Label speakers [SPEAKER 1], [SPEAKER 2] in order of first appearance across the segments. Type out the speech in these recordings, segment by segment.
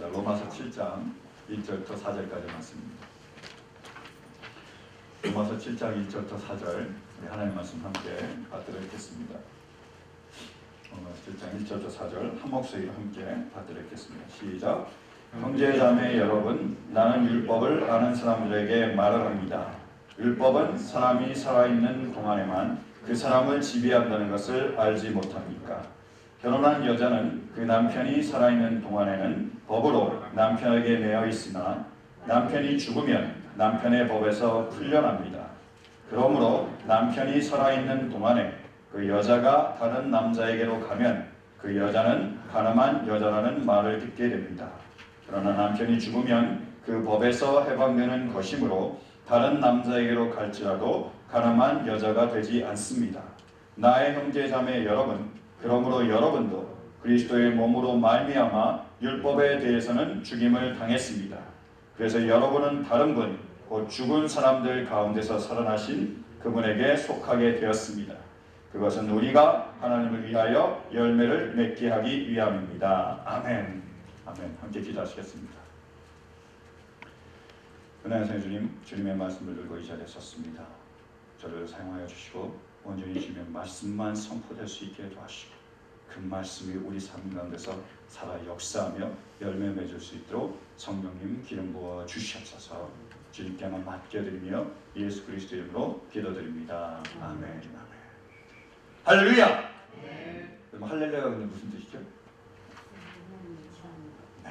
[SPEAKER 1] 읽겠습니다. 로마서 7장 1절부터 4절까지 말씀입니다. 로마서 7장 1절부터 4절 하나님 말씀 함께 받들어 읽겠습니다. 로마서 7장 1절부터 4절 한 목소리로 함께 받들어 읽겠습니다. 시작. 형제자매 여러분, 나는 율법을 아는 사람들에게 말을 합니다. 율법은 사람이 살아있는 동안에만 그 사람을 지배한다는 것을 알지 못합니까? 결혼한 여자는 그 남편이 살아있는 동안에는 법으로 남편에게 매여 있으나 남편이 죽으면 남편의 법에서 풀려납니다. 그러므로 남편이 살아있는 동안에 그 여자가 다른 남자에게로 가면 그 여자는 가늠한 여자라는 말을 듣게 됩니다. 그러나 남편이 죽으면 그 법에서 해방되는 것이므로 다른 남자에게로 갈지라도 가늠한 여자가 되지 않습니다. 나의 형제자매 여러분, 그러므로 여러분도 그리스도의 몸으로 말미암아 율법에 대해서는 죽임을 당했습니다. 그래서 여러분은 다른 분, 곧 죽은 사람들 가운데서 살아나신 그분에게 속하게 되었습니다. 그것은 우리가 하나님을 위하여 열매를 맺게 하기 위함입니다. 아멘. 아멘. 함께 기도하시겠습니다. 은혜의 주님, 주님의 말씀을 들고 이 자리에 섰습니다. 저를 사용하여 주시고 온전히 주님의 말씀만 선포될 수 있게 도와주시고 그 말씀이 우리 삶 가운데서 살아 역사하며 열매 맺을 수 있도록 성령님 기름 부어 주시옵소서. 주님께만 맡겨드리며 예수 그리스도 이름으로 기도드립니다. 아멘. 아멘. 할렐루야. 그럼 할렐루야가 무슨 뜻이죠? 네,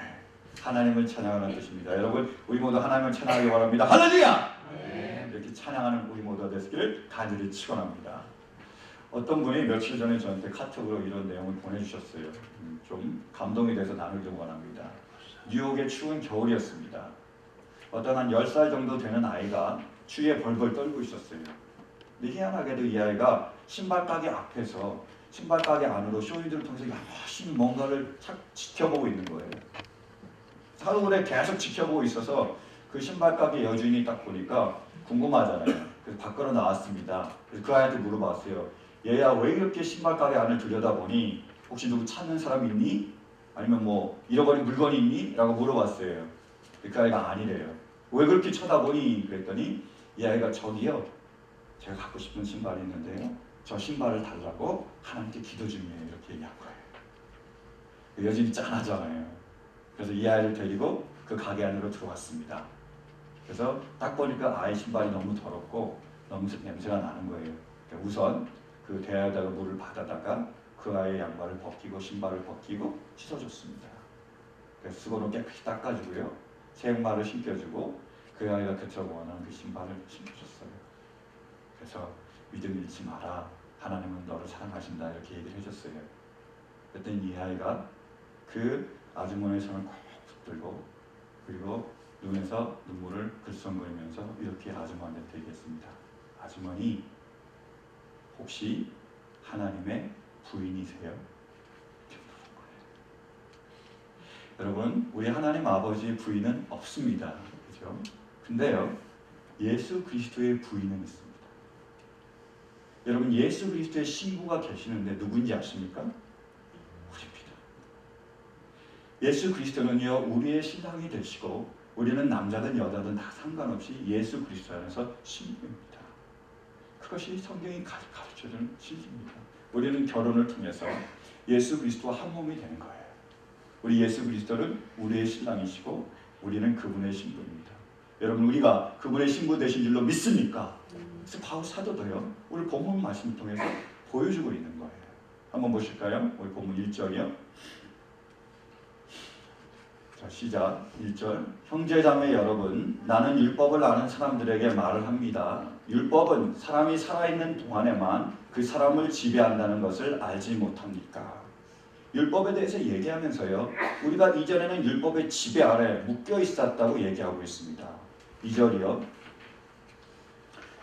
[SPEAKER 1] 하나님을 찬양하는 뜻입니다. 여러분, 우리 모두 하나님을 찬양하기 바랍니다. 할렐루야. 이렇게 찬양하는 우리 모두가 되시기를 간절히 축원합니다. 어떤 분이 며칠 전에 저한테 카톡으로 이런 내용을 보내주셨어요. 좀 감동이 돼서 나누기를 원합니다. 뉴욕의 추운 겨울이었습니다. 어떤 한 10살 정도 되는 아이가 추위에 벌벌 떨고 있었어요. 근데 희한하게도 이 아이가 신발 가게 앞에서 신발 가게 안으로 쇼윈도를 통해서 열심히 뭔가를 지켜보고 있는 거예요. 하루에 계속 지켜보고 있어서 그 신발 가게 여주인이 딱 보니까 궁금하잖아요. 그래서 밖으로 나왔습니다. 그래서 그 아이한테 물어봤어요. 얘야, 왜 이렇게 신발 가게 안을 들여다보니? 혹시 누구 찾는 사람 있니? 아니면 뭐 잃어버린 물건이 있니? 라고 물어봤어요. 그 아이가 아니래요. 왜 그렇게 쳐다보니? 그랬더니 이 아이가 저기요, 제가 갖고 싶은 신발이 있는데요, 저 신발을 달라고 하나님께 기도 중이에요. 이렇게 얘기한 거예요. 여전히 짠하잖아요. 그래서 이 아이를 데리고 그 가게 안으로 들어왔습니다. 그래서 딱 보니까 아이 신발이 너무 더럽고 너무 냄새가 나는 거예요. 그러니까 우선 그 대야에다가 물을 받아다가 그 아이의 양말을 벗기고 신발을 벗기고 씻어줬습니다. 그래서 수건으로 깨끗이 닦아주고요, 새 양말을 신겨주고 그 아이가 그토록 원하는 그 신발을 신겨줬어요. 그래서 믿음 잃지 마라, 하나님은 너를 사랑하신다, 이렇게 얘기를 해줬어요. 그랬더니 이 아이가 그 아주머니의 손을 꼭 붙들고 그리고 눈에서 눈물을 글썽거리면서 이렇게 아주머니한테 얘기했습니다. 아주머니, 혹시 하나님의 부인이세요? 여러분, 우리 하나님 아버지의 부인은 없습니다. 그렇죠? 근데요, 예수 그리스도의 부인은 있습니다. 여러분, 예수 그리스도의 신부가 계시는데 누구인지 아십니까? 우리입니다. 예수 그리스도는요, 우리의 신랑이 되시고 우리는 남자든 여자든 다 상관없이 예수 그리스도 안에서 신부입니다. 그것이 성경이 가르쳐주는 진리입니다. 우리는 결혼을 통해서 예수 그리스도와 한 몸이 되는 거예요. 우리 예수 그리스도는 우리의 신랑이시고 우리는 그분의 신부입니다. 여러분, 우리가 그분의 신부 되신 줄로 믿습니까? 그래서 바울 사도도요, 우리 본문 말씀을 통해서 보여주고 있는 거예요. 한번 보실까요? 우리 본문 1절이요. 자, 시작. 1절. 형제자매 여러분, 나는 율법을 아는 사람들에게 말을 합니다. 율법은 사람이 살아있는 동안에만 그 사람을 지배한다는 것을 알지 못합니까? 율법에 대해서 얘기하면서요, 우리가 이전에는 율법의 지배 아래 묶여 있었다고 얘기하고 있습니다. 2절이요.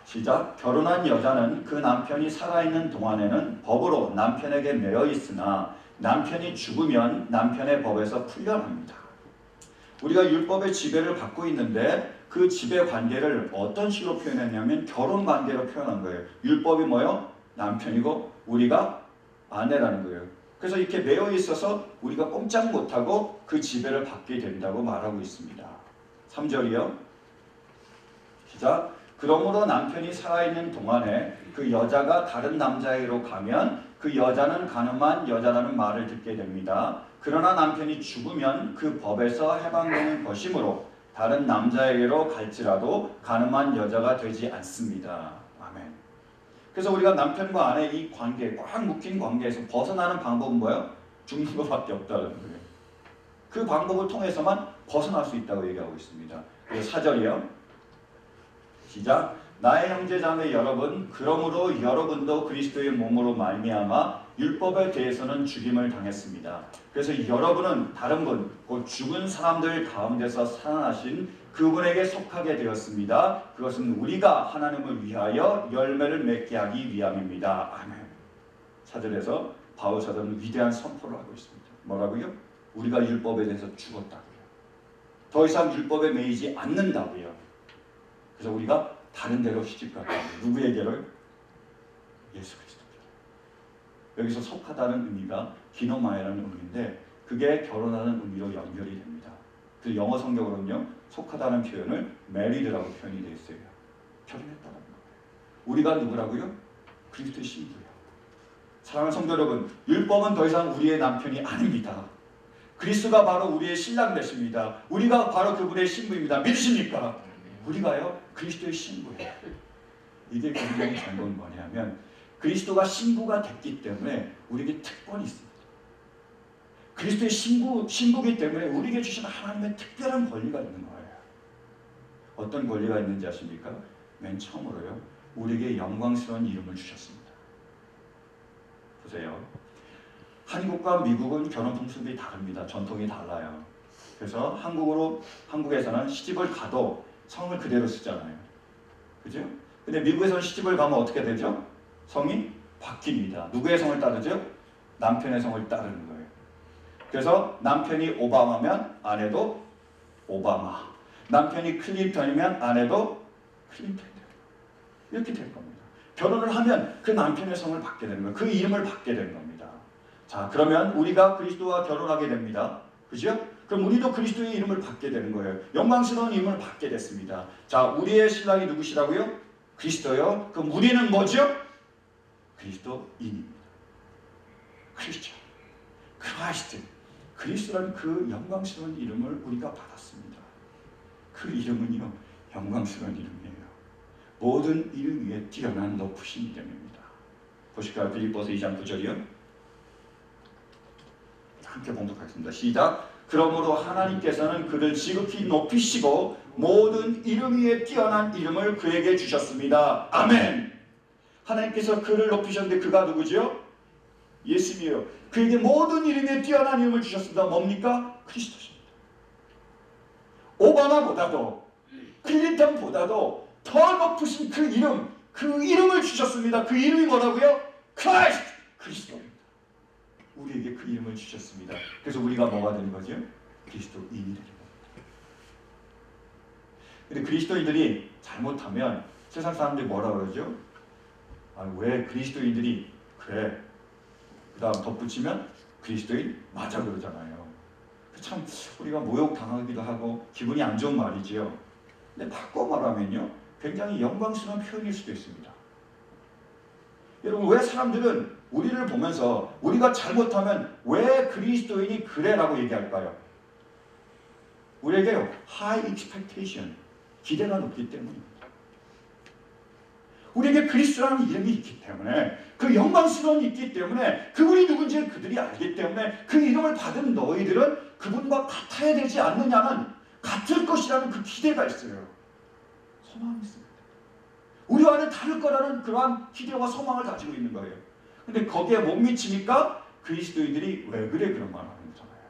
[SPEAKER 1] 시작. 결혼한 여자는 그 남편이 살아있는 동안에는 법으로 남편에게 매여 있으나 남편이 죽으면 남편의 법에서 풀려납니다. 우리가 율법의 지배를 받고 있는데 그 지배 관계를 어떤 식으로 표현했냐면 결혼 관계로 표현한 거예요. 율법이 뭐요? 남편이고 우리가 아내라는 거예요. 그래서 이렇게 매여 있어서 우리가 꼼짝 못하고 그 지배를 받게 된다고 말하고 있습니다. 3절이요. 시작. 그러므로 남편이 살아있는 동안에 그 여자가 다른 남자에게로 가면 그 여자는 간음한 여자라는 말을 듣게 됩니다. 그러나 남편이 죽으면 그 법에서 해방되는 것이므로 다른 남자에게로 갈지라도 간음한 여자가 되지 않습니다. 아멘. 그래서 우리가 남편과 아내 이 관계, 꽉 묶인 관계에서 벗어나는 방법은 뭐예요? 죽는 것밖에 없다는 거예요. 그 방법을 통해서만 벗어날 수 있다고 얘기하고 있습니다. 그래서 4절이요. 시작. 나의 형제자매 여러분, 그러므로 여러분도 그리스도의 몸으로 말미암아 율법에 대해서는 죽임을 당했습니다. 그래서 여러분은 다른 분, 곧 죽은 사람들 가운데서 살아나신 그분에게 속하게 되었습니다. 그것은 우리가 하나님을 위하여 열매를 맺게 하기 위함입니다. 아멘. 4절에서 바울 사도는 위대한 선포를 하고 있습니다. 뭐라고요? 우리가 율법에 대해서 죽었다고요. 더 이상 율법에 매이지 않는다고요. 그래서 우리가 다른 데로 시집갔다고요. 누구에게로? 예수 그리스도께로. 여기서 속하다는 의미가 기노마이라는 의미인데 그게 결혼하는 의미로 연결이 됩니다. 그 영어 성경으로는요. 속하다는 표현을 married라고 표현이 되어 있어요. 결혼했다는 거예요. 우리가 누구라고요? 그리스도의 신부예요. 사랑하는 성도 여러분, 율법은 더 이상 우리의 남편이 아닙니다. 그리스도가 바로 우리의 신랑 되십니다. 우리가 바로 그분의 신부입니다. 믿으십니까? 우리가요 그리스도의 신부예요. 이게 굉장히 좋은 건 뭐냐면 그리스도가 신부가 됐기 때문에 우리에게 특권이 있습니다. 그리스도의 신부이기 때문에 우리에게 주신 하나님의 특별한 권리가 있는 거예요. 어떤 권리가 있는지 아십니까? 맨 처음으로요 우리에게 영광스러운 이름을 주셨습니다. 보세요. 한국과 미국은 결혼 풍습이 다릅니다. 전통이 달라요. 그래서 한국에서는 시집을 가도 성을 그대로 쓰잖아요. 그죠? 근데 미국에서는 시집을 가면 어떻게 되죠? 성이 바뀝니다. 누구의 성을 따르죠? 남편의 성을 따르는 거예요. 그래서 남편이 오바마면 아내도 오바마. 남편이 클린턴이면 아내도 클린턴이 돼요. 이렇게 될 겁니다. 결혼을 하면 그 남편의 성을 받게 되는 거예요. 그 이름을 받게 되는 겁니다. 자, 그러면 우리가 그리스도와 결혼하게 됩니다. 그죠? 그럼 우리도 그리스도의 이름을 받게 되는 거예요. 영광스러운 이름을 받게 됐습니다. 자, 우리의 신랑이 누구시라고요? 그리스도요. 그럼 우리는 뭐죠? 그리스도인입니다. 크리스천, 크라이스트. 그리스도라는 그 영광스러운 이름을 우리가 받았습니다. 그 이름은요, 영광스러운 이름이에요. 모든 이름 위에 뛰어난 높으신 이름입니다. 보실까요? 빌립보서 2장 9절이요. 함께 봉독하겠습니다. 시작. 그러므로 하나님께서는 그를 지극히 높이시고 모든 이름 위에 뛰어난 이름을 그에게 주셨습니다. 아멘. 하나님께서 그를 높이셨는데 그가 누구죠? 예수님이에요. 그에게 모든 이름에 뛰어난 이름을 주셨습니다. 뭡니까? 그리스도십니다. 오바마보다도 클린턴보다도 더 높으신 그 이름을 주셨습니다. 그 이름이 뭐라고요? 크라이스트, 그리스도입니다. 우리에게 그 이름을 주셨습니다. 그래서 우리가 뭐가 되는 거죠? 그리스도인이 되는 겁니다. 근데 그리스도인들이 잘못하면 세상 사람들이 뭐라 그러죠? 왜 그리스도인들이 그래? 그 다음 덧붙이면 그리스도인 맞아 그러잖아요. 참 우리가 모욕당하기도 하고 기분이 안 좋은 말이지요. 근데 바꿔 말하면요 굉장히 영광스러운 표현일 수도 있습니다. 여러분 왜 사람들은 우리를 보면서 우리가 잘못하면 왜 그리스도인이 그래라고 얘기할까요? 우리에게 high expectation, 기대가 높기 때문입니다. 우리에게 그리스도라는 이름이 있기 때문에 그 영광스러움이 있기 때문에 그분이 누군지 그들이 알기 때문에 그 이름을 받은 너희들은 그분과 같아야 되지 않느냐는 같을 것이라는 그 기대가 있어요. 소망이 있습니다. 우리 안에 다를 거라는 그러한 기대와 소망을 가지고 있는 거예요. 근데 거기에 못 미치니까 그리스도인들이 왜 그래 그런 말 하는 거잖아요.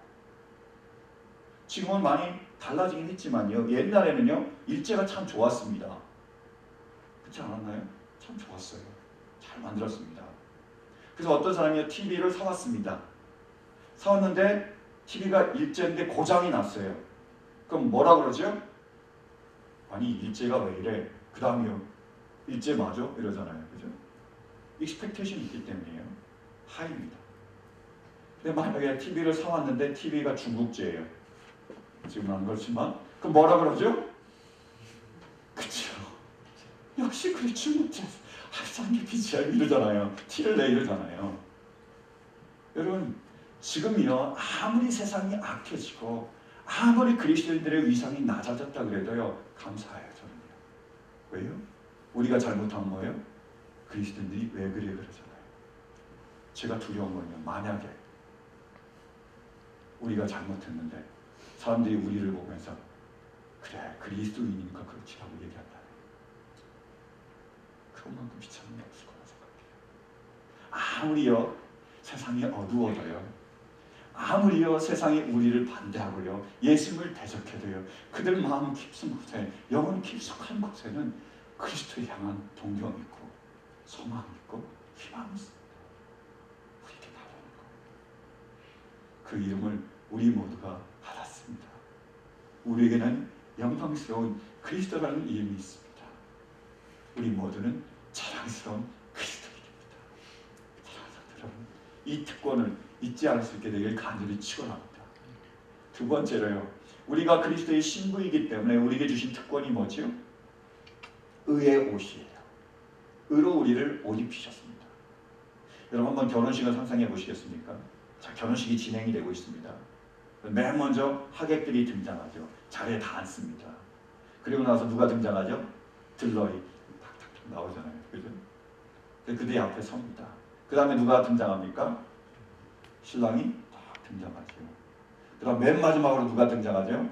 [SPEAKER 1] 지금은 많이 달라지긴 했지만요. 옛날에는요. 일제가 참 좋았습니다. 그렇지 않았나요? 참 좋았어요. 잘 만들었습니다. 그래서 어떤 사람이 TV를 사왔습니다. 사왔는데 TV가 일제인데 고장이 났어요. 그럼 뭐라 그러죠? 아니 일제가 왜 이래? 그 다음이요. 일제 맞아? 이러잖아요. 그죠? 익스펙테이션이 있기 때문이에요. 하입니다. 근데 만약에 TV를 사왔는데 TV가 중국제예요. 지금은 안 그렇지만 그럼 뭐라 그러죠? 그쵸. 역시 그래 중국제. 쌍기 빛이야 이러잖아요. 티를 내 이러잖아요. 여러분 지금요 아무리 세상이 악해지고 아무리 그리스도인들의 위상이 낮아졌다 그래도요 감사해요 저는요. 왜요? 우리가 잘못한 거예요? 그리스도인들이 왜 그래 그러잖아요. 제가 두려운 건요 만약에 우리가 잘못했는데 사람들이 우리를 보면서 그래 그리스도인이니까 그렇지라고 얘기한다면 그것만큼 비참한 게 없을 거라 생각해요. 아무리요 세상이 어두워져요. 아무리요 세상이 우리를 반대하고요 예수님을 대적해도요 그들 마음 깊은 곳에 영혼 깊숙한 곳에는 그리스도에 향한 동경이 있고 소망이 있고 희망이 있습니다. 우리에게 나오는 거예요. 그 이름을 우리 모두가 받았습니다. 우리에게는 영광스러운 그리스도라는 이름이 있습니다. 우리 모두는 자랑스러운 그리스도인입니다. 사랑하는 여러분, 이 특권을 잊지 않을 수 있게 되길 간절히 축원합니다. 두 번째로요, 우리가 그리스도의 신부이기 때문에 우리에게 주신 특권이 뭐죠? 의의 옷이에요. 의로 우리를 옷 입히셨습니다. 여러분 한번 결혼식을 상상해 보시겠습니까? 자, 결혼식이 진행이 되고 있습니다. 맨 먼저 하객들이 등장하죠. 자리에 다 앉습니다. 그리고 나서 누가 등장하죠? 들러리 탁탁 나오잖아요. 그죠? 그들 앞에 섭니다. 그 다음에 누가 등장합니까? 신랑이 딱 등장하죠. 그 다음 맨 마지막으로 누가 등장하죠?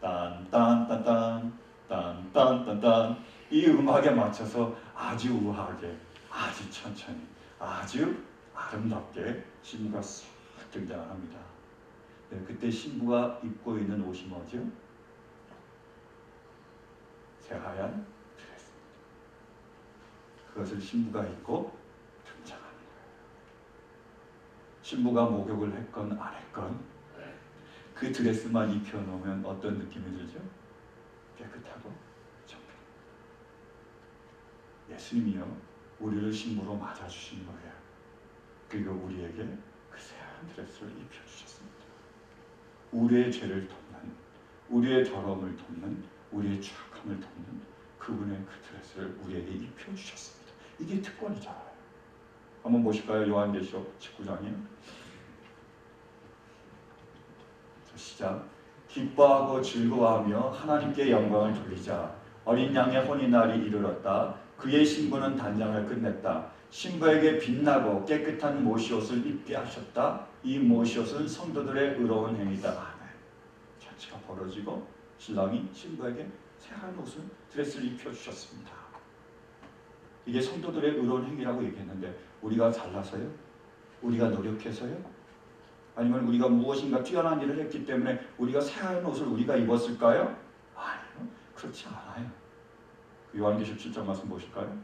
[SPEAKER 1] 딴딴딴딴 딴딴딴딴 이 음악에 맞춰서 아주 우아하게 아주 천천히 아주 아름답게 신부가 싹 등장을 합니다. 네, 그때 신부가 입고 있는 옷이 뭐죠? 새하얀 드레스입니다. 그것을 신부가 입고 등장하는 거예요. 신부가 목욕을 했건 안 했건 그 드레스만 입혀놓으면 어떤 느낌이 들죠? 깨끗하고 정평. 예수님이요 우리를 신부로 맞아주신 거예요. 그리고 우리에게 그 새하얀 드레스를 입혀주셨습니다. 우리의 죄를 돕는, 우리의 더러움을 돕는, 우리의 추악함을 돕는 그분의 그 드레스를 우리에게 입혀주셨습니다. 이게 특권이잖아요. 한번 보실까요? 요한계시록 19장이요. 시작. 기뻐하고 즐거워하며 하나님께 영광을 돌리자. 어린 양의 혼인날이 이르렀다. 그의 신부는 단장을 끝냈다. 신부에게 빛나고 깨끗한 모시옷을 입게 하셨다. 이 모시옷은 성도들의 의로운 행위다. 아멘. 잔치가 벌어지고 신랑이 신부에게 새하얀 옷을 드레스를 입혀주셨습니다. 이게 성도들의 의로운 행위라고 얘기했는데 우리가 잘나서요? 우리가 노력해서요? 아니면 우리가 무엇인가 뛰어난 일을 했기 때문에 우리가 새하얀 옷을 우리가 입었을까요? 아니요. 그렇지 않아요. 요한계시록 7장 말씀 보실까요?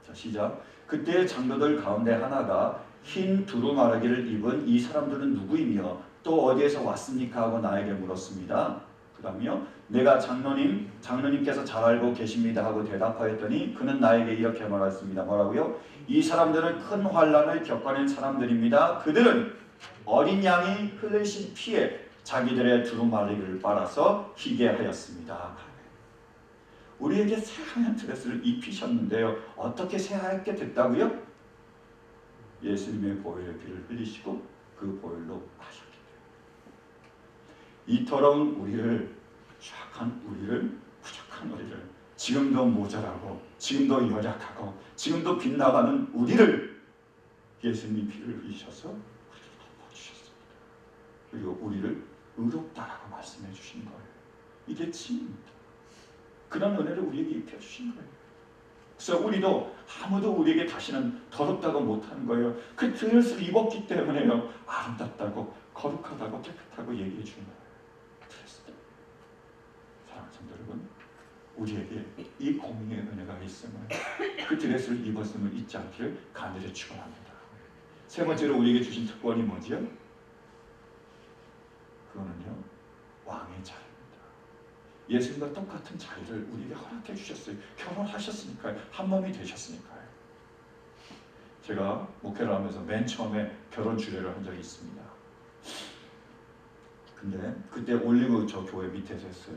[SPEAKER 1] 자, 시작. 그때 장로들 가운데 하나가 흰 두루마르기를 입은 이 사람들은 누구이며 또 어디에서 왔습니까? 하고 나에게 물었습니다. 그 다음이요. 내가 장로님께서 잘 알고 계십니다 하고 대답하였더니 그는 나에게 이렇게 말했습니다. 뭐라고요? 이 사람들은 큰 환난을 겪어낸 사람들입니다. 그들은 어린 양이 흘리신 피에 자기들의 두루마리를 빨아서 희게 하였습니다. 우리에게 새하얀 드레스를 입히셨는데요. 어떻게 새하얗게 됐다고요? 예수님의 보혈의 피를 흘리시고 그 보혈로 하셨기 때문에. 이 더러운 우리를, 추악한 우리를, 부족한 우리를, 지금도 모자라고 지금도 연약하고 지금도 빗나가는 우리를 예수님이 피를 흘리셔서 우리를 덮어주셨습니다. 그리고 우리를 의롭다라고 말씀해 주신 거예요. 이게 칭입니다. 그런 은혜를 우리에게 입혀주신 거예요. 그래서 우리도 아무도 우리에게 다시는 더럽다고 못하는 거예요. 그 드레스를 입었기 때문에요. 아름답다고 거룩하다고 깨끗하고 얘기해 주는 거예요. 드레스. 사랑하는 성도 여러분, 우리에게 이 공의의 은혜가 있음을, 그 드레스를 입었음을 잊지 않기를 간절히 축원합니다. 세 번째로 우리에게 주신 특권이 뭐지요? 그거는요, 왕의 자리. 예수님과 똑같은 자리를 우리에게 허락해 주셨어요. 결혼하셨으니까요. 한 몸이 되셨으니까요. 제가 목회를 하면서 맨 처음에 결혼 주례를 한 적이 있습니다. 근데 그때 올리브 저 교회 밑에서 했어요.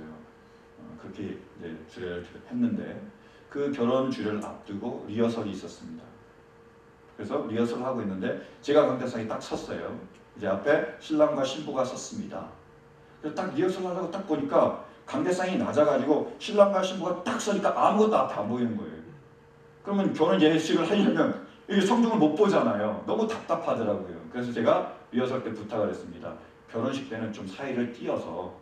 [SPEAKER 1] 그렇게 이제 주례를 했는데 그 결혼 주례를 앞두고 리허설이 있었습니다. 그래서 리허설을 하고 있는데 제가 강대상에 딱 섰어요. 이제 앞에 신랑과 신부가 섰습니다. 그래서 딱 리허설 하려고 딱 보니까 강대상이 낮아가지고 신랑과 신부가 딱 서니까 아무것도 앞에 안 보이는 거예요. 그러면 결혼 예식을 하려면 이 성중을 못 보잖아요. 너무 답답하더라고요. 그래서 제가 리허설 때 부탁을 했습니다. 결혼식 때는 좀 사이를 띄어서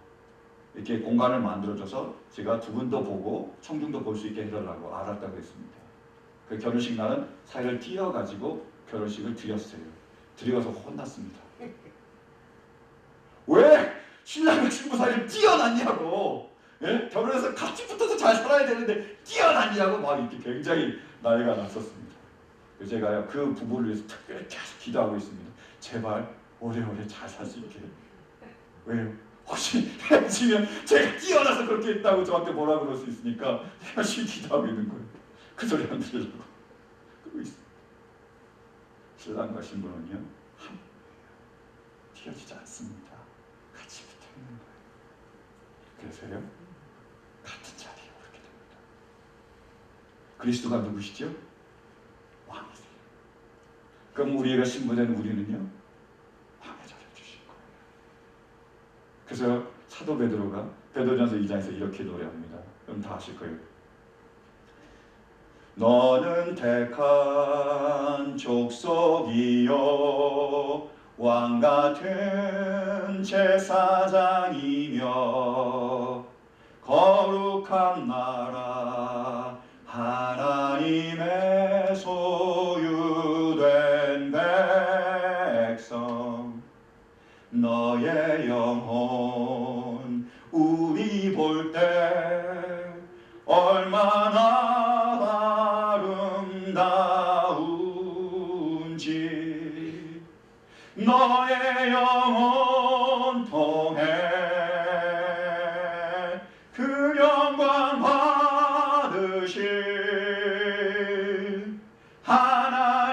[SPEAKER 1] 이렇게 공간을 만들어줘서 제가 두 분도 보고 청중도 볼 수 있게 해달라고 알았다고 했습니다. 그 결혼식 날은 사이를 띄어가지고 결혼식을 드렸어요. 드려서 혼났습니다. 왜 신랑과 신부 사이를 띄어놨냐고. 예? 결혼해서 같이 붙어서 잘 살아야 되는데 띄어놨냐고 막 이렇게 굉장히 난리가 났었습니다. 그래서 제가 그 부부를 위해서 특별히 계속 기도하고 있습니다. 제발 오래오래 잘 살 수 있게. 왜요? 혹시 헤어지면 제가 뛰어나서 그렇게 했다고 저한테 뭐라 그럴 수 있으니까 열심히 기도하고 있는 거예요. 그 소리 안 들으려고 그러고 있습니다. 신랑과 신부는요 한 튀어지지 않습니다. 같이 붙어 있는 거예요. 그래서요 같은 자리에 오르게 됩니다. 그리스도가 누구시죠? 왕이세요. 그럼 우리가 신부된 우리는요 왕의 자리를 주신 거예요. 그래서 사도 베드로가 베드로전서 2장에서 이렇게 노래합니다. 그럼 다 아실 거예요. 너는 택한 족속이요 왕같은 제사장이며 거룩한 나라 하나님의 소유된 백성 너의 영혼 우리 볼 때 얼마나 아름다운지 너의 영혼 통해 그 영광 받으실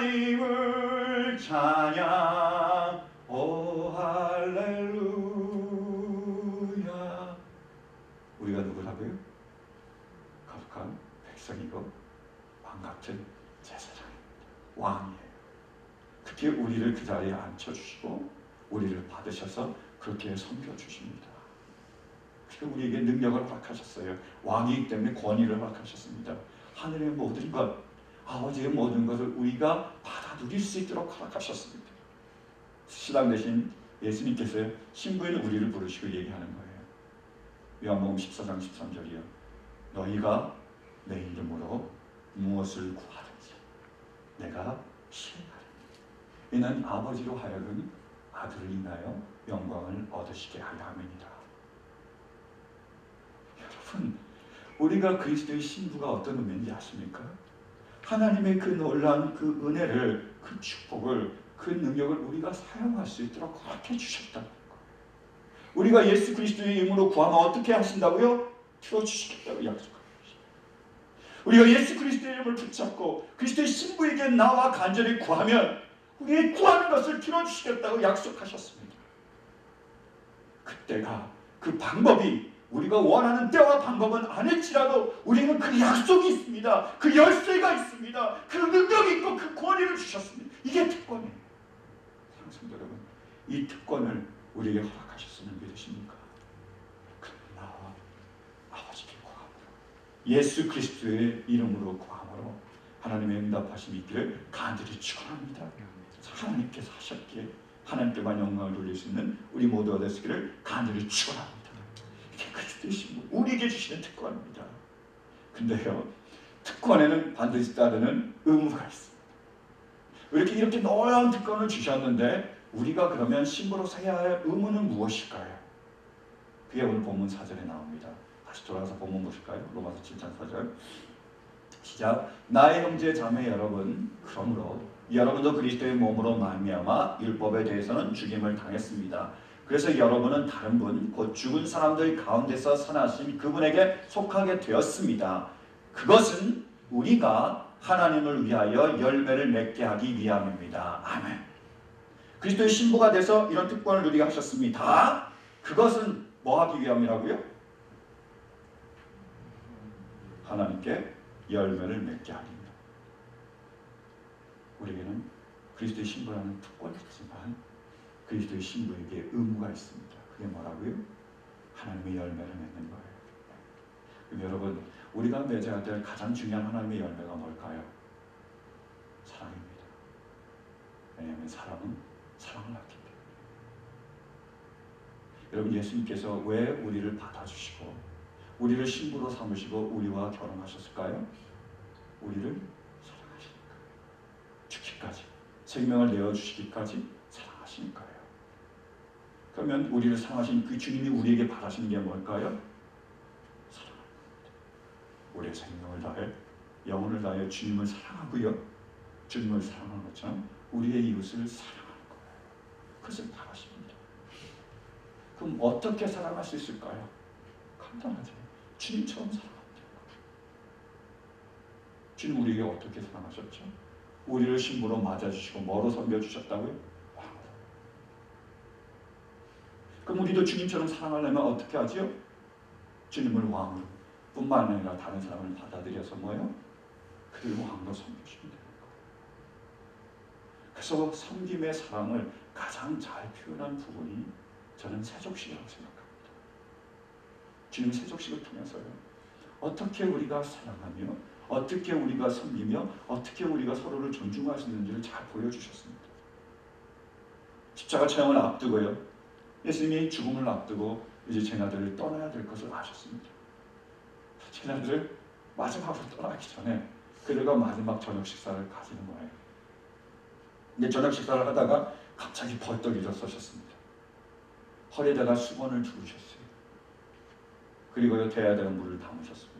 [SPEAKER 1] 하나님을 찬양 오 할렐루야. 우리가 누구라고요? 거룩한 백성이고 왕같은 제사장입니다. 왕이에요. 그렇게 우리를 그 자리에 앉혀주시고 우리를 받으셔서 그렇게 섬겨주십니다. 그리고 우리에게 능력을 허락하셨어요. 왕이기 때문에 권위를 허락하셨습니다. 하늘의 모든 것, 아버지의 모든 것을 우리가 받아 누릴 수 있도록 허락하셨습니다. 신랑 대신 예수님께서 신부인 우리를 부르시고 얘기하는 거예요. 요한복음 14장 13절이요. 너희가 내 이름으로 무엇을 구하든지 내가 시행하리니 이는 아버지로 하여금 아들을 인하여 영광을 얻으시게 하려 함이니라. 여러분, 우리가 그리스도의 신부가 어떤 의미인지 아십니까? 하나님의 그 놀라운 그 은혜를, 그 축복을, 그 능력을 우리가 사용할 수 있도록 허락해 주셨다는 거예요. 우리가 예수 그리스도의 이름으로 구하면 어떻게 하신다고요? 틀어주시겠다고 약속합니다. 우리가 예수 그리스도의 이름을 붙잡고 그리스도의 신부에게 나와 간절히 구하면 우리의 구하는 것을 들어주시겠다고 약속하셨습니다. 그때가 그 방법이 우리가 원하는 때와 방법은 아닐지라도 우리는 그 약속이 있습니다. 그 열쇠가 있습니다. 그 능력이 있고 그 권위를 주셨습니다. 이게 특권이에요. 성도 여러분, 이 특권을 우리에게 허락하셨음을 믿으십니까? 그럼 나와 아버지께 구함으로 예수 그리스도의 이름으로 구함으로 하나님의 응답하심이 있기를 간절히 축원합니다. 하나님께서 하셨기에 하나님께만 영광을 돌릴 수 있는 우리 모두가 되시기를 간절히 축원합니다. 이게 그리스도의 신부, 우리에게 주시는 특권입니다. 근데요, 특권에는 반드시 따르는 의무가 있습니다. 이렇게 놀라운 특권을 주셨는데 우리가 그러면 신부로서 해야 할 의무는 무엇일까요? 그게 오늘 본문 4절에 나옵니다. 다시 돌아가서 본문 보실까요? 로마서 7장 4절 시작. 나의 형제 자매 여러분, 그러므로 여러분도 그리스도의 몸으로 말미암아 율법에 대해서는 죽임을 당했습니다. 그래서 여러분은 다른 분, 곧 죽은 사람들 가운데서 선하신 그분에게 속하게 되었습니다. 그것은 우리가 하나님을 위하여 열매를 맺게 하기 위함입니다. 아멘. 그리스도의 신부가 돼서 이런 특권을 누리게 하셨습니다. 그것은 뭐 하기 위함이라고요? 하나님께 열매를 맺게 하기 위함. 우리에게는 그리스도의 신부라는 특권이 있지만 그리스도의 신부에게 의무가 있습니다. 그게 뭐라고요? 하나님의 열매를 맺는 거예요. 그럼 여러분, 우리가 맺어야 될 가장 중요한 하나님의 열매가 뭘까요? 사랑입니다. 왜냐하면 사랑은 사랑을 낳기 때문에. 여러분, 예수님께서 왜 우리를 받아주시고 우리를 신부로 삼으시고 우리와 결혼하셨을까요? 우리를 사랑하시니까. 죽기까지, 생명을 내어주시기까지 사랑하시니까요. 그러면 우리를 사랑하신 그 주님이 우리에게 바라시는 게 뭘까요? 사랑합니다. 우리의 생명을 다해 영혼을 다해 주님을 사랑하고요. 주님을 사랑하는 것처럼 우리의 이웃을 사랑하는 거예요. 그것을 바라십니다. 그럼 어떻게 사랑할 수 있을까요? 간단하죠. 주님처럼 사랑합니다. 주님 우리에게 어떻게 사랑하셨죠? 우리를 신부로 맞아주시고 뭐로 섬겨주셨다고요? 그럼 우리도 주님처럼 사랑하려면 어떻게 하죠? 주님을 왕으로 뿐만 아니라 다른 사람을 받아들여서 뭐요? 그를 왕으로 섬기시면 되는 거예요. 그래서 섬김의 사랑을 가장 잘 표현한 부분이 저는 세족식이라고 생각합니다. 주님 세족식을 통해서요. 어떻게 우리가 사랑하며 어떻게 우리가 섬기며 어떻게 우리가 서로를 존중할 수 있는지를 잘 보여주셨습니다. 십자가 체험을 앞두고요. 예수님이 죽음을 앞두고 이제 제자들을 떠나야 될 것을 아셨습니다. 제자들을 마지막으로 떠나기 전에 그들과 마지막 저녁 식사를 가지는 거예요. 근데 저녁 식사를 하다가 갑자기 벌떡 일어서셨습니다. 허리에다가 수건을 두르셨어요. 그리고요 대야에다가 물을 담으셨습니다.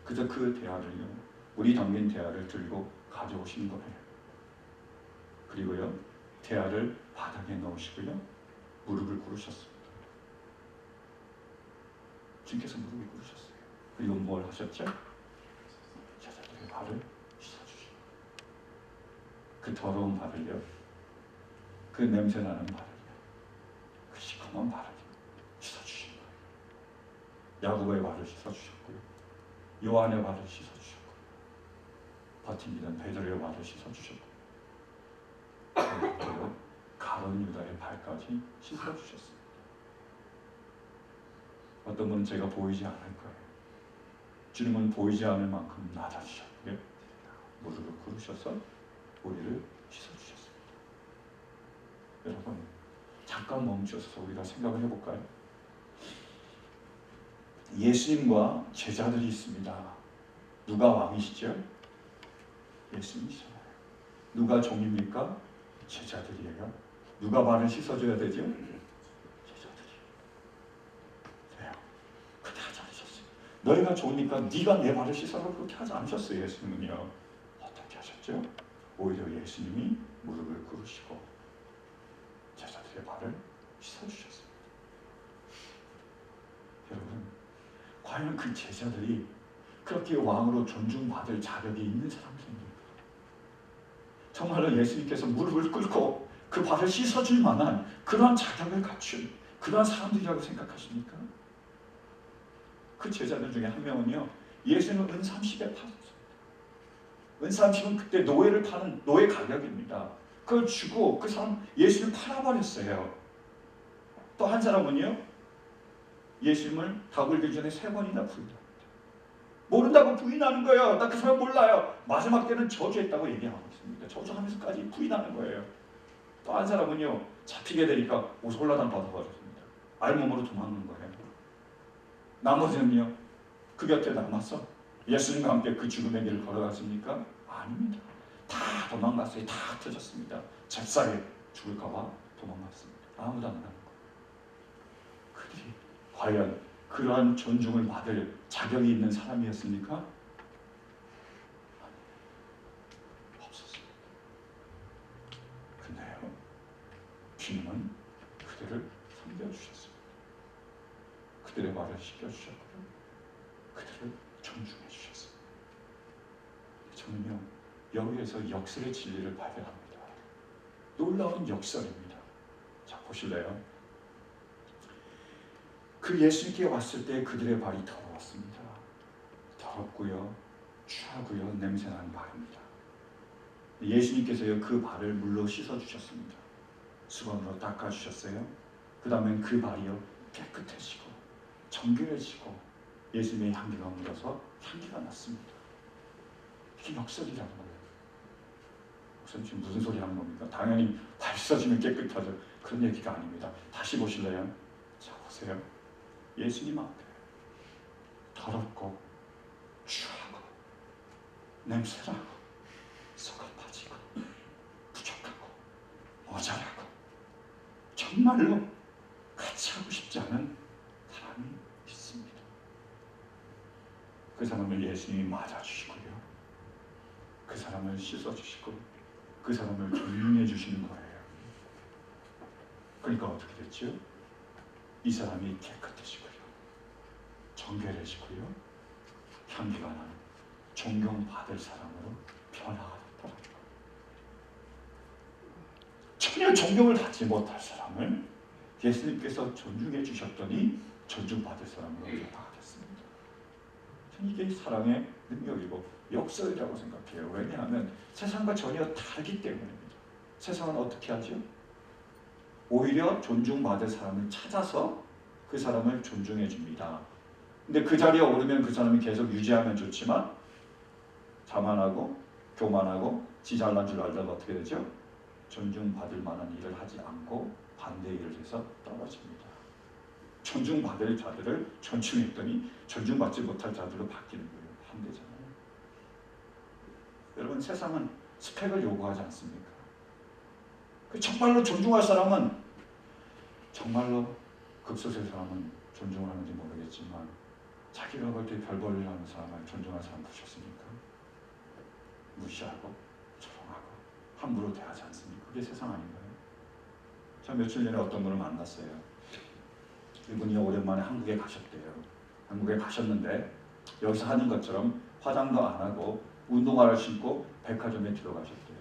[SPEAKER 1] 그래서 그 대야를요 물이 담긴 대야를 들고 가져오신 거예요. 그리고요 대야를 바닥에 넣으시고요 무릎을 꿇으셨습니다. 주님께서 무릎을 꿇으셨어요. 그리고 뭘 하셨죠? 제자들의 발을 씻어주시고 그 더러운 발을요 그 냄새나는 발을요 그 시커먼 발을 씻어주신 거예요. 야고보의 발을 씻어주셨고요 요한의 발을 씻어주셨고 버티던 베드로의 발을 씻어주셨고 그리고 가룟 유다의 발까지 씻어주셨습니다. 어떤 분은 제가 보이지 않을 거예요. 주님은 보이지 않을 만큼 낮아지셨고요. 무릎을 꿇으셔서 우리를 씻어주셨습니다. 여러분, 잠깐 멈춰서 우리가 생각을 해볼까요? 예수님과 제자들이 있습니다. 누가 왕이시죠? 예수님이시잖아요. 누가 종입니까? 제자들이에요. 누가 발을 씻어줘야 되죠? 제자들이. 왜요? 그렇게 하지 않으셨어요. 너희가 좋으니까 네가 내 발을 씻어라 그렇게 하지 않으셨어요. 예수님은요. 어떻게 하셨죠? 오히려 예수님이 무릎을 꿇으시고 제자들의 발을 씻어주셨습니다. 여러분, 과연 그 제자들이 그렇게 왕으로 존중받을 자격이 있는 사람들입니까? 정말로 예수님께서 무릎을 꿇고 그 발을 씻어줄 만한 그러한 자격을 갖춘 그러한 사람들이라고 생각하십니까? 그 제자들 중에 한 명은요 예수님을 은30에 팔았습니다. 은30은 그때 노예를 파는 노예 가격입니다. 그걸 주고 그 사람 예수님을 팔아버렸어요. 또 한 사람은요 예수님을 다굴기 전에 3번이나 부인합니다. 모른다고 부인하는 거예요. 나 그 사람 몰라요. 마지막 때는 저주했다고 얘기하고 있습니다. 저주하면서까지 부인하는 거예요. 또 한 사람은요 잡히게 되니까 옷을 홀라당 벗어버렸습니다. 알몸으로 도망간 거예요. 나머지는요 그 곁에 남아서 예수님과 함께 그 죽음의 길을 걸어갔습니까? 아닙니다. 다 도망갔어요. 다 흩어졌습니다. 잽싸게 죽을까 봐 도망갔습니다. 아무도 안 가는 거예요. 그들이 과연 그러한 존중을 받을 자격이 있는 사람이었습니까? 없었습니다. 근데요 주님은 그들을 섬겨주셨습니다. 그들의 말을 씻겨주셨고요 그들을 존중해 주셨습니다. 저는요 여기에서 역설의 진리를 발견합니다. 놀라운 역설입니다. 자, 보실래요? 그 예수님께 왔을 때 그들의 발이 더러웠습니다. 더럽고요, 추하고요, 냄새나는 발입니다. 예수님께서요 그 발을 물로 씻어주셨습니다. 수건으로 닦아주셨어요. 그 다음엔 그 발이요 깨끗해지고 정결해지고 예수님의 향기가 묻어서 향기가 났습니다. 이게 역설이라는 거예요. 목사님 지금 무슨 소리 하는 겁니까? 당연히 발 씻어주면 깨끗하죠. 그런 얘기가 아닙니다. 다시 보실래요? 자, 보세요. 예수님 앞에 더럽고 추하고 냄새나고 속아 빠지고 부족하고 모자라고 정말로 같이 하고 싶지 않은 사람이 있습니다. 그 사람을 예수님이 맞아주시고요, 그 사람을 씻어주시고 그 사람을 존중해 주시는 거예요. 그러니까 어떻게 됐죠? 이 사람이 깨끗해지고요, 정결해지고요, 향기가 나는 존경받을 사람으로 변화가 됐더라고요. 전혀 존경을 받지 못할 사람을 예수님께서 존중해 주셨더니 존중받을 사람으로 변화가 됐습니다. 저는 이게 사랑의 능력이고 역설이라고 생각해요. 왜냐하면 세상과 전혀 다르기 때문입니다. 세상은 어떻게 하죠? 오히려 존중받을 사람을 찾아서 그 사람을 존중해 줍니다. 근데 그 자리에 오르면 그 사람이 계속 유지하면 좋지만 자만하고 교만하고 지 잘난 줄 알다가 어떻게 되죠? 존중받을 만한 일을 하지 않고 반대 일을 해서 떨어집니다. 존중받을 자들을 존중했더니 존중받지 못할 자들로 바뀌는 거예요. 반대잖아요. 여러분, 세상은 스펙을 요구하지 않습니까? 정말로 존중할 사람은, 정말로 극소수의 사람은 존중을 하는지 모르겠지만 자기가 볼 때 별 볼일 하는 사람을 존중하는 사람 보셨습니까? 무시하고 조롱하고 함부로 대하지 않습니까? 그게 세상 아닌가요? 저 며칠 전에 어떤 분을 만났어요. 이분이 오랜만에 한국에 가셨대요. 한국에 가셨는데 여기서 하는 것처럼 화장도 안 하고 운동화를 신고 백화점에 들어가셨대요.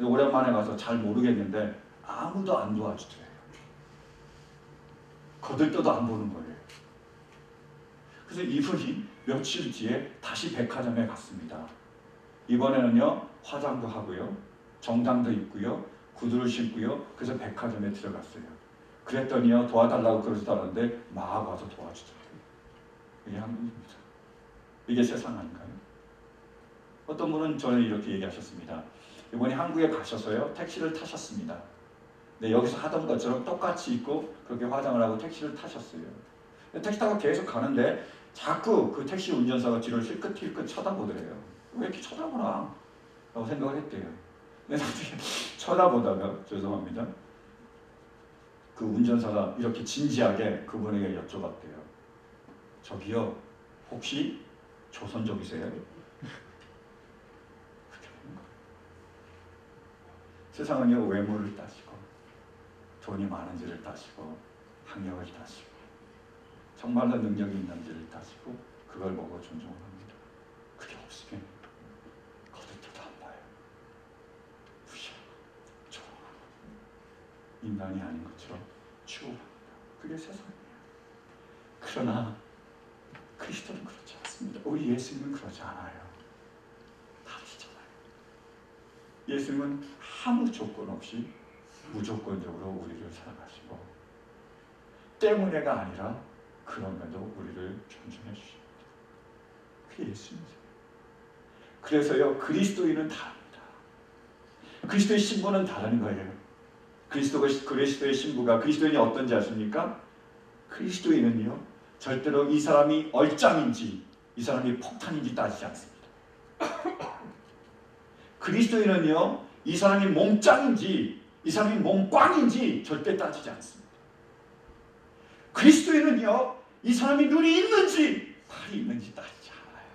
[SPEAKER 1] 오랜만에 가서 잘 모르겠는데 아무도 안 도와주더래요. 거들떠도 안 보는 거예요. 그래서 이분이 며칠 뒤에 다시 백화점에 갔습니다. 이번에는요 화장도 하고요, 정장도 입고요, 구두를 신고요. 그래서 백화점에 들어갔어요. 그랬더니요 도와달라고 그러지도 않았는데 막 와서 도와주더라고요. 이게 한국입니다. 이게 세상 아닌가요? 어떤 분은 저는 이렇게 얘기하셨습니다. 이번에 한국에 가셔서요 택시를 타셨습니다. 네, 여기서 하던 것처럼 똑같이 입고 그렇게 화장을 하고 택시를 타셨어요. 택시 타고 계속 가는데 자꾸 그 택시 운전사가 뒤를 힐끗힐끗 쳐다보더래요. 왜 이렇게 쳐다보나? 라고 생각을 했대요. 근데 나중에 쳐다보다가, 죄송합니다, 그 운전사가 이렇게 진지하게 그분에게 여쭤봤대요. 저기요, 혹시 조선족이세요? 세상은요 외모를 따지고 돈이 많은지를 따지고 학력을 따지고 정말로 능력이 있는지를 따지고 그걸 보고 존중을 합니다. 그게 없으면 거들떠도 안 봐요. 무시하고 조롱하고 인간이 아닌 것처럼 취급합니다. 그게 세상이에요. 그러나 그리스도는 그렇지 않습니다. 우리 예수님은 그렇지 않아요. 다르시잖아요. 예수님은 아무 조건 없이 무조건적으로 우리를 사랑하시고 때문에가 아니라 그럼에도 우리를 존중해 주십니다. 그게 예수님이세요. 그래서요 그리스도인은 다릅니다. 그리스도의 신부는 다른 거예요. 그리스도의 신부가, 그리스도인이 어떤지 아십니까? 그리스도인은요 절대로 이 사람이 얼짱인지 이 사람이 폭탄인지 따지지 않습니다. 그리스도인은요 이 사람이 몸짱인지 이 사람이 몸꽝인지 절대 따지지 않습니다. 그리스도인은요 이 사람이 눈이 있는지 팔이 있는지 따지지 않아요.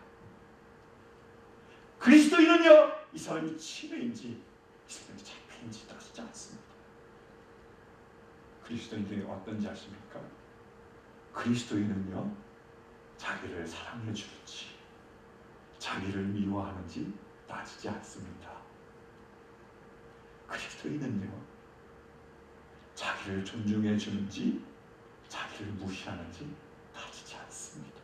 [SPEAKER 1] 그리스도인은요 이 사람이 치매인지 이 사람이 장애인지 따지지 않습니다. 그리스도인들이 어떤지 아십니까? 그리스도인은요 자기를 사랑해 주는지 자기를 미워하는지 따지지 않습니다. 그리스도인은요, 자기를 존중해 주는지 자기를 무시하는지 따지지 않습니다.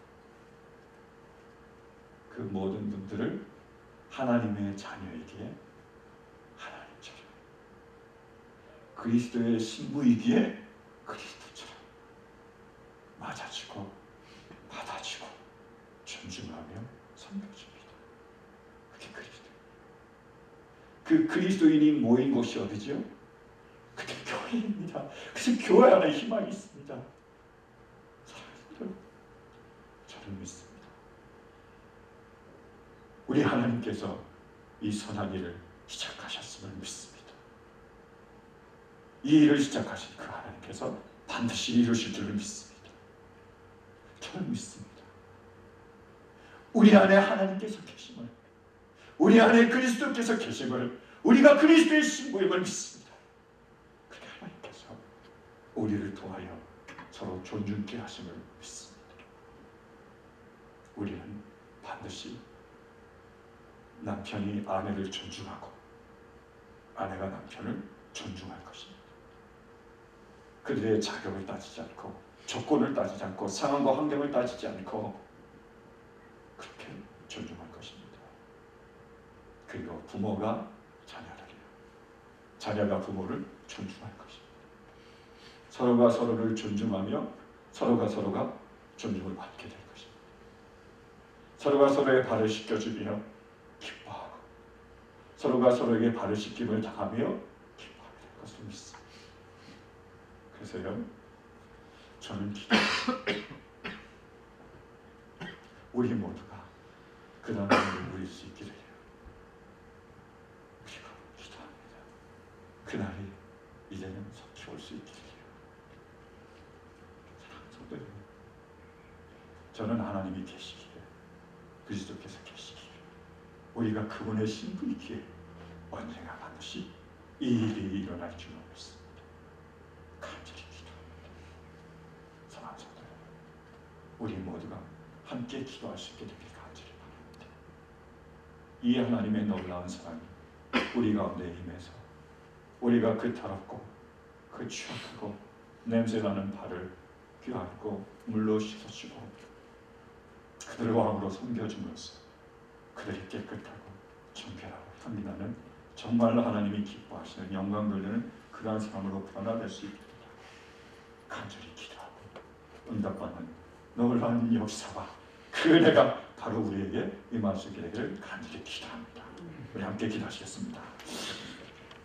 [SPEAKER 1] 그 모든 분들을 하나님의 자녀이기에 하나님처럼, 그리스도의 신부이기에 그리스도처럼 맞아주고 받아주고 존중하며 섬겨줍니다. 그게 그리스도. 그 그리스도인이 모인 곳이 어디죠? 그게 교회입니다. 그래서 교회 안에 희망이 있습니다. 저는 믿습니다. 우리 하나님께서 이 선한 일을 시작하셨음을 믿습니다. 이 일을 시작하신 그 하나님께서 반드시 이루실 줄을 믿습니다. 저는 믿습니다. 우리 안에 하나님께서 계심을, 우리 안에 그리스도께서 계심을, 우리가 그리스도의 신부임을 믿습니다. 그렇게 하나님께서 우리를 통하여 서로 존중케 하심을 믿습니다. 우리는 반드시 남편이 아내를 존중하고 아내가 남편을 존중할 것입니다. 그들의 자격을 따지지 않고 조건을 따지지 않고 상황과 환경을 따지지 않고 그렇게 존중할 것입니다. 그리고 부모가 자녀를요, 자녀가 부모를 존중할 것입니다. 서로가 서로를 존중하며 서로가 존중을 받게 될 것입니다. 서로가 서로의 발을 씻겨주며 기뻐하고 서로가 서로에게 발을 씻김을 당하며 기뻐하게 될 것을 믿습니다. 그래서요, 저는 기도합니다. 우리 모두가 그 나라를 누릴 수 있기를 우리가 기도합니다. 그날이 이제는 속히 올 수 있기를. 사랑하는 성도 여러분, 저는 하나님이 계시기에, 그리스도께서 계시기에, 우리가 그분의 신부이기에 언젠가 반드시 이 일이 일어날 줄 믿습니다. 간절히 기도합니다. 사랑하는 성도 여러분, 우리 모두가 함께 기도할 수 있게 되길 간절히 바랍니다. 이 하나님의 놀라운 사랑이 우리 가운데 임해서 우리가 그 더럽고 그 취약하고 냄새나는 발을 껴안고 물로 씻어주고 그들을 왕으로 섬겨줌으로써 그들이 깨끗하고 정결하고 향기나는 정말로 하나님이 기뻐하시는 영광 돌리는 그러한 삶으로 변화될 수 있게 간절히 기도하고 응답받는 놀라운 역사와 그 은혜가 바로 우리에게 임할 수 있게 되기를 간절히 기도합니다. 우리 함께 기도하시겠습니다.